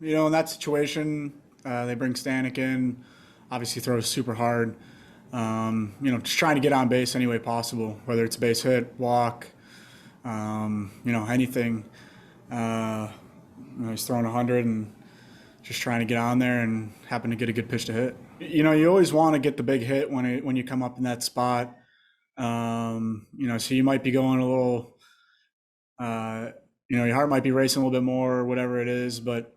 In that situation, they bring Stanek in, obviously throws super hard. Just trying to get on base any way possible, whether it's a base hit, walk, anything. He's throwing 100 and just trying to get on there and happen to get a good pitch to hit. You always want to get the big hit when you come up in that spot. So you might be going a little, your heart might be racing a little bit more or whatever it is, but,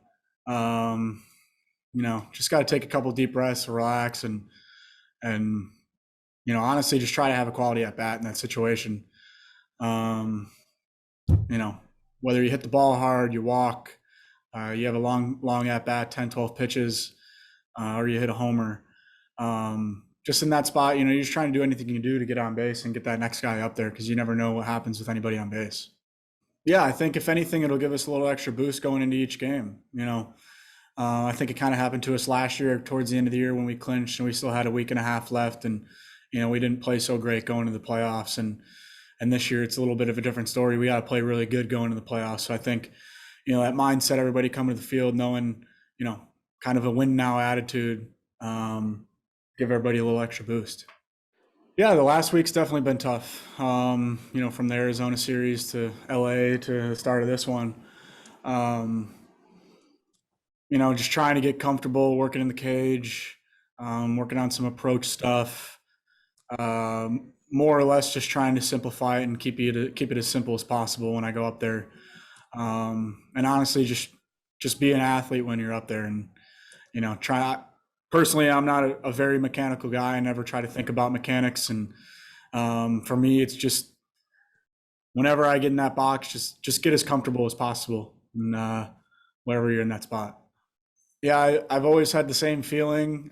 just got to take a couple deep breaths, relax, and honestly, just try to have a quality at bat in that situation. Whether you hit the ball hard, you walk, you have a long at bat, 10, 12 pitches, or you hit a homer. Just in that spot, you're just trying to do anything you can do to get on base and get that next guy up there, because you never know what happens with anybody on base. Yeah, I think if anything, it'll give us a little extra boost going into each game. I think it kind of happened to us last year towards the end of the year when we clinched and we still had a week and a half left, and we didn't play so great going to the playoffs. And this year it's a little bit of a different story. We got to play really good going to the playoffs. So I think, that mindset, everybody coming to the field knowing, kind of a win now attitude, give everybody a little extra boost. Yeah, the last week's definitely been tough. From the Arizona series to LA to the start of this one. Just trying to get comfortable working in the cage, working on some approach stuff. More or less just trying to simplify it and keep it as simple as possible when I go up there. And honestly, just be an athlete when you're up there, and personally, I'm not a very mechanical guy. I never try to think about mechanics, and for me, it's just whenever I get in that box, just get as comfortable as possible, and wherever you're in that spot. Yeah, I've always had the same feeling.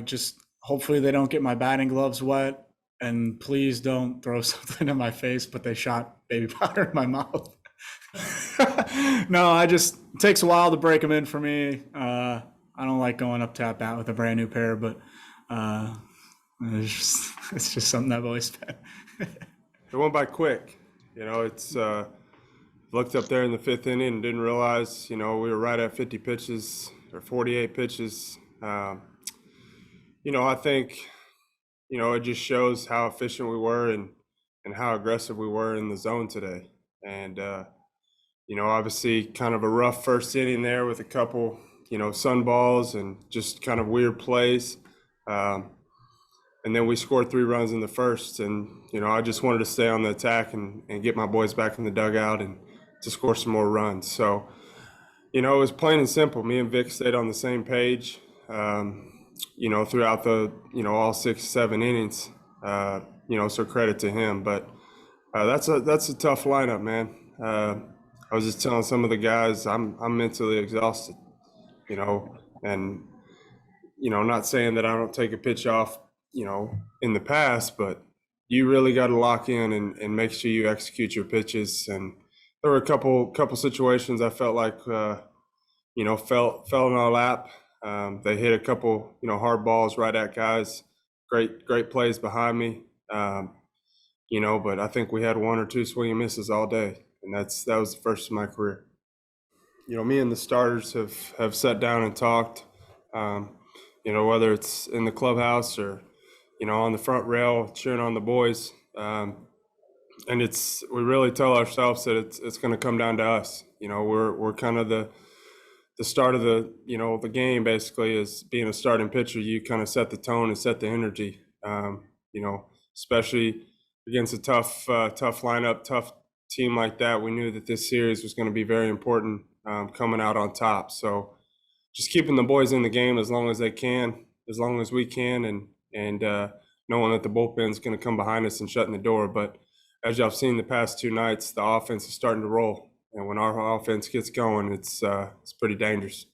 Just hopefully they don't get my batting gloves wet. And please don't throw something in my face, but they shot baby powder in my mouth. No, it takes a while to break them in for me. I don't like going up to at bat with a brand new pair, but it's just something I've always been. It went by quick. It's looked up there in the fifth inning and didn't realize, we were right at 50 pitches or 48 pitches. I think, it just shows how efficient we were and how aggressive we were in the zone today. And, obviously kind of a rough first inning there with a couple, sun balls and just kind of weird plays. And then we scored 3 runs in the first. And, I just wanted to stay on the attack and get my boys back in the dugout and to score some more runs. So, it was plain and simple. Me and Vic stayed on the same page. Throughout the, all 6, 7 innings, so credit to him. But that's a tough lineup, man. I was just telling some of the guys I'm mentally exhausted, and, not saying that I don't take a pitch off, in the past, but you really got to lock in and make sure you execute your pitches. And there were a couple situations I felt like, fell in our lap. They hit a couple, hard balls right at guys. Great plays behind me. But I think we had 1 or 2 swing and misses all day, and that was the first of my career. Me and the starters have sat down and talked. Whether it's in the clubhouse or, on the front rail cheering on the boys. And we really tell ourselves that it's going to come down to us. We're kind of the start of the game basically is being a starting pitcher. You kind of set the tone and set the energy, especially against a tough lineup, tough team like that. We knew that this series was going to be very important, coming out on top. So just keeping the boys in the game as long as they can, as long as we can, and knowing that the bullpen's going to come behind us and shutting the door. But as y'all seen the past 2 nights, the offense is starting to roll. And when our offense gets going, it's pretty dangerous.